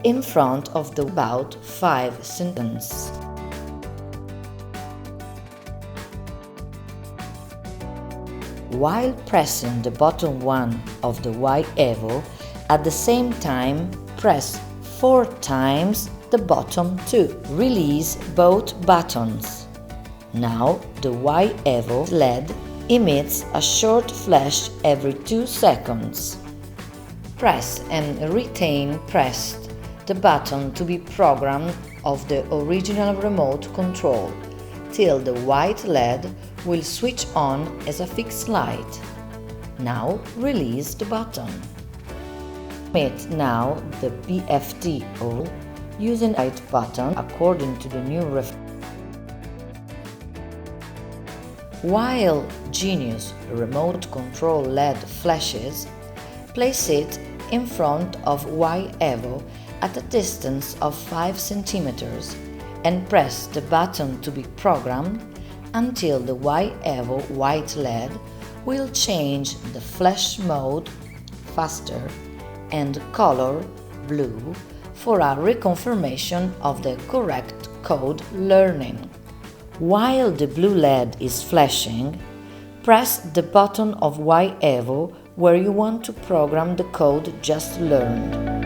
in front of the about 5 seconds. While pressing the button 1 of the Y Evo, at the same time press 4 times the button 2. Release both buttons. Now the Y Evo LED emits a short flash every 2 seconds. Press and retain pressed the button to be programmed of the original remote control till the white LED will switch on as a fixed light. Now release the button. Emit now the BFT all using the right button according to the new While Genius remote control LED flashes, place it in front of Y Evo at a distance of 5 cm and press the button to be programmed until the Y Evo white LED will change the flash mode faster and color blue for a reconfirmation of the correct code learning. While the blue LED is flashing, press the button of Y Evo where you want to program the code just learned.